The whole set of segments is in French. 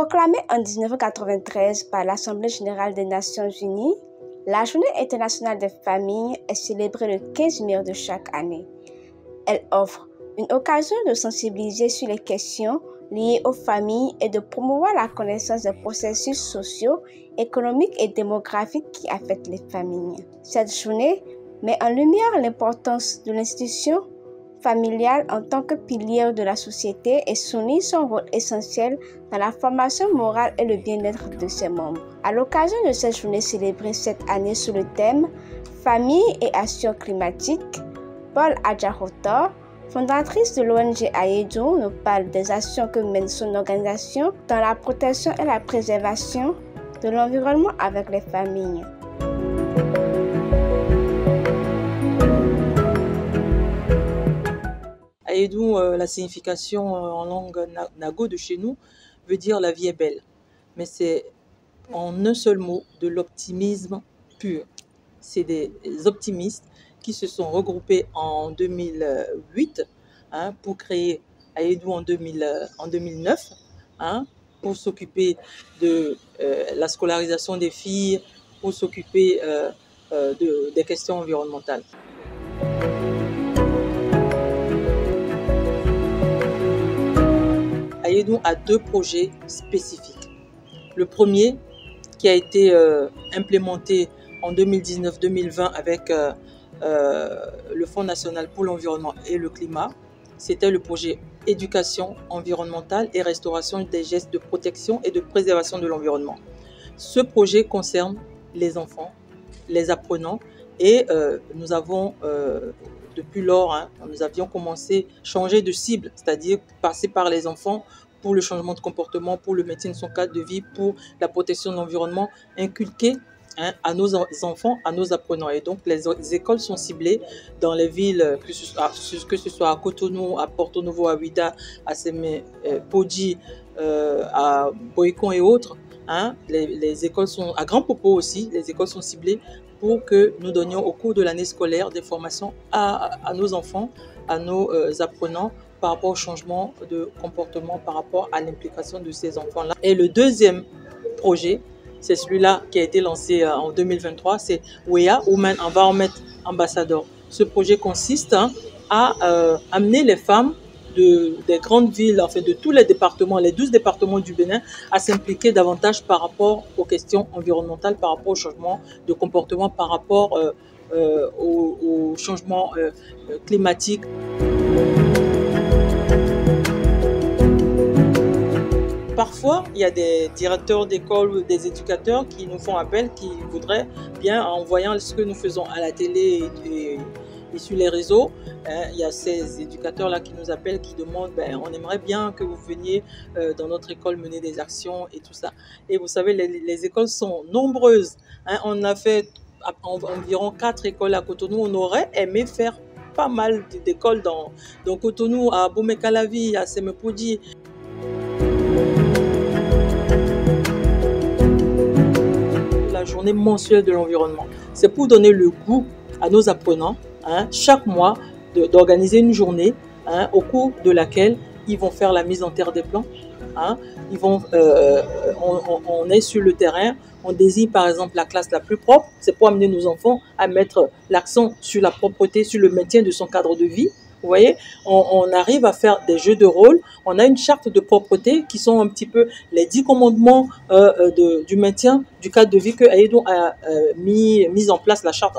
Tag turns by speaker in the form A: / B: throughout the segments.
A: Proclamée en 1993 par l'Assemblée générale des Nations unies, la Journée internationale des familles est célébrée le 15 mai de chaque année. Elle offre une occasion de sensibiliser sur les questions liées aux familles et de promouvoir la connaissance des processus sociaux, économiques et démographiques qui affectent les familles. Cette journée met en lumière l'importance de l'institution familiale en tant que pilier de la société et souligne son rôle essentiel dans la formation morale et le bien-être de ses membres. À l'occasion de cette journée célébrée cette année sous le thème « Famille et action climatique », Paul Adjahotor, fondatrice de l'ONG Ayedu, nous parle des actions que mène son organisation dans la protection et la préservation de l'environnement avec les familles.
B: Ayedu, la signification en langue nago de chez nous, veut dire la vie est belle. Mais c'est en un seul mot de l'optimisme pur. C'est des optimistes qui se sont regroupés en 2008 pour créer Ayedu en 2009 pour s'occuper de la scolarisation des filles, pour s'occuper des questions environnementales. Ayedu a deux projets spécifiques. Le premier, qui a été implémenté en 2019-2020 avec le Fonds national pour l'environnement et le climat, c'était le projet éducation environnementale et restauration des gestes de protection et de préservation de l'environnement. Ce projet concerne les enfants, les apprenants et nous avons depuis lors, nous avions commencé à changer de cible, c'est-à-dire passer par les enfants pour le changement de comportement, pour le maintien de son cadre de vie, pour la protection de l'environnement, inculquer à nos enfants, à nos apprenants. Et donc, les écoles sont ciblées dans les villes, que ce soit à Cotonou, à Porto Novo, à Ouida, à Sémé, Podji, à Boïcon et autres. Les écoles sont, à Grand Popo aussi, les écoles sont ciblées pour que nous donnions au cours de l'année scolaire des formations à nos enfants, à nos apprenants par rapport au changement de comportement, par rapport à l'implication de ces enfants-là. Et le deuxième projet, c'est celui-là qui a été lancé en 2023, c'est WEA, Women Environment Ambassador. Ce projet consiste à amener les femmes des grandes villes, enfin de tous les départements, les 12 départements du Bénin, à s'impliquer davantage par rapport aux questions environnementales, par rapport au changement de comportement, par rapport au changement climatique. Parfois, il y a des directeurs d'école ou des éducateurs qui nous font appel, qui voudraient bien, en voyant ce que nous faisons à la télé et sur les réseaux, il y a ces éducateurs-là qui nous appellent, qui demandent, on aimerait bien que vous veniez dans notre école mener des actions et tout ça. Et vous savez, les écoles sont nombreuses. On a fait environ 4 écoles à Cotonou. On aurait aimé faire pas mal d'écoles dans Cotonou, à Bomekalavi, à Semepodi. La journée mensuelle de l'environnement, c'est pour donner le goût à nos apprenants, chaque mois, d'organiser une journée au cours de laquelle ils vont faire la mise en terre des plants. Ils vont, on est sur le terrain, on désigne par exemple la classe la plus propre, c'est pour amener nos enfants à mettre l'accent sur la propreté, sur le maintien de son cadre de vie. Vous voyez, on arrive à faire des jeux de rôle. On a une charte de propreté qui sont un petit peu les 10 commandements du maintien du cadre de vie que Ayedu a mis en place, la charte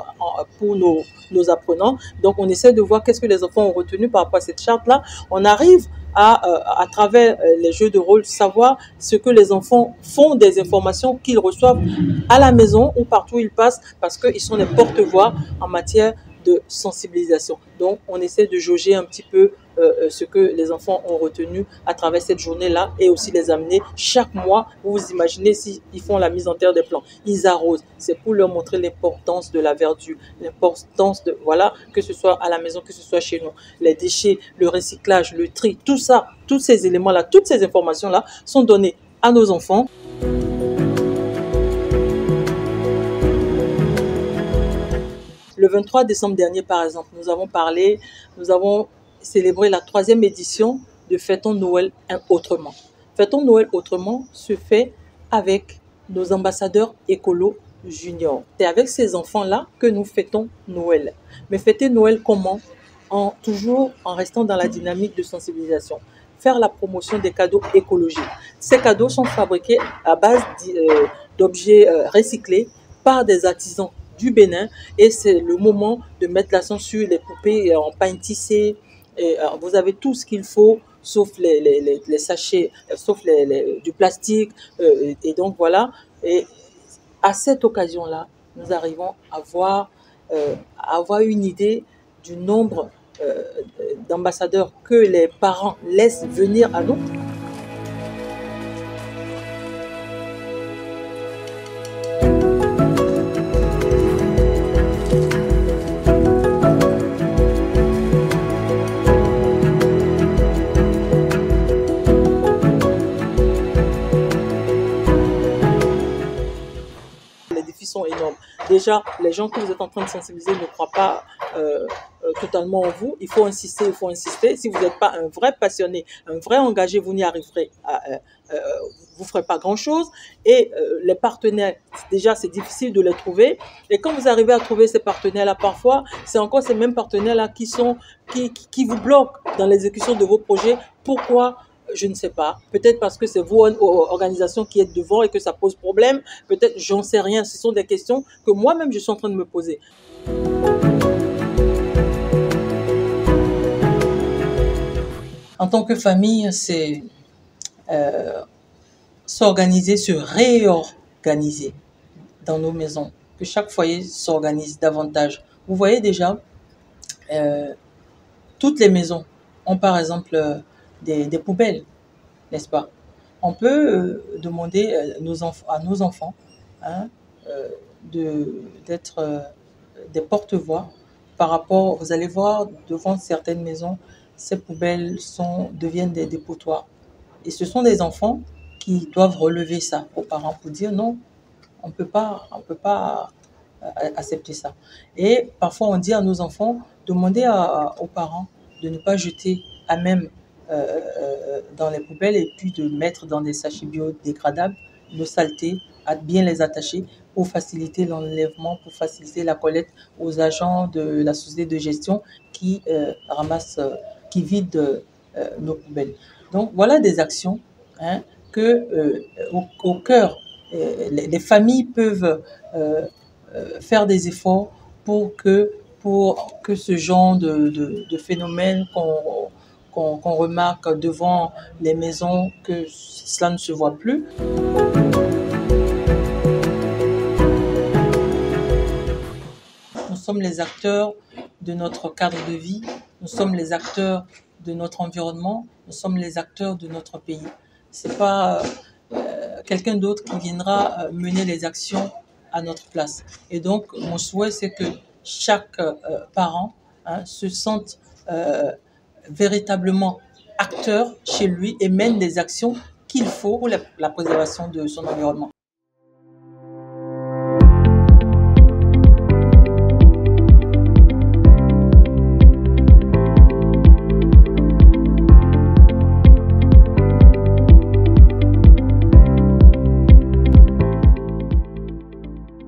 B: pour nos apprenants. Donc, on essaie de voir qu'est-ce que les enfants ont retenu par rapport à cette charte-là. On arrive à travers les jeux de rôle, savoir ce que les enfants font des informations qu'ils reçoivent à la maison ou partout où ils passent, parce qu'ils sont des porte-voix en matière de sensibilisation. Donc, on essaie de jauger un petit peu ce que les enfants ont retenu à travers cette journée-là et aussi les amener chaque mois. Vous vous imaginez s'ils font la mise en terre des plants, ils arrosent. C'est pour leur montrer l'importance de la verdure, l'importance de, voilà, que ce soit à la maison, que ce soit chez nous. Les déchets, le recyclage, le tri, tout ça, tous ces éléments-là, toutes ces informations-là sont données à nos enfants. Le 23 décembre dernier, par exemple, nous avons célébré la 3e édition de Fêtons Noël autrement. Fêtons Noël autrement se fait avec nos ambassadeurs écolo juniors. C'est avec ces enfants-là que nous fêtons Noël. Mais fêter Noël comment? Toujours en restant dans la dynamique de sensibilisation. Faire la promotion des cadeaux écologiques. Ces cadeaux sont fabriqués à base d'objets recyclés par des artisans du Bénin, et c'est le moment de mettre l'accent sur les poupées en pain tissé. Et, vous avez tout ce qu'il faut, sauf les sachets, sauf du plastique. Et donc voilà. Et à cette occasion-là, nous arrivons à avoir une idée du nombre d'ambassadeurs que les parents laissent venir à nous. Les défis sont énormes. Déjà, les gens que vous êtes en train de sensibiliser ne croient pas totalement en vous. Il faut insister, il faut insister. Si vous n'êtes pas un vrai passionné, un vrai engagé, vous n'y arriverez, vous ne ferez pas grand-chose. Et les partenaires, déjà, c'est difficile de les trouver. Et quand vous arrivez à trouver ces partenaires-là, parfois, c'est encore ces mêmes partenaires-là qui vous bloquent dans l'exécution de vos projets. Pourquoi? Je ne sais pas. Peut-être parce que c'est vous, organisation, qui êtes devant et que ça pose problème. Peut-être, j'en sais rien. Ce sont des questions que moi-même, je suis en train de me poser. En tant que famille, c'est s'organiser, se réorganiser dans nos maisons. Que chaque foyer s'organise davantage. Vous voyez déjà, toutes les maisons ont par exemple des poubelles, n'est-ce pas? On peut demander à nos enfants hein, d'être des porte-voix par rapport, vous allez voir devant certaines maisons, ces poubelles deviennent des dépotoirs. Et ce sont des enfants qui doivent relever ça aux parents pour dire non, on peut pas accepter ça. Et parfois on dit à nos enfants, demandez aux parents de ne pas jeter à même dans les poubelles et puis de mettre dans des sachets biodégradables nos saletés, à bien les attacher pour faciliter l'enlèvement, pour faciliter la collecte aux agents de la société de gestion qui qui vident nos poubelles. Donc voilà des actions que au cœur, les familles peuvent faire des efforts pour que ce genre de phénomène qu'on remarque devant les maisons, que cela ne se voit plus. Nous sommes les acteurs de notre cadre de vie, nous sommes les acteurs de notre environnement, nous sommes les acteurs de notre pays. C'est pas quelqu'un d'autre qui viendra mener les actions à notre place. Et donc, mon souhait, c'est que chaque parent se sente véritablement acteur chez lui et mène des actions qu'il faut pour la préservation de son environnement.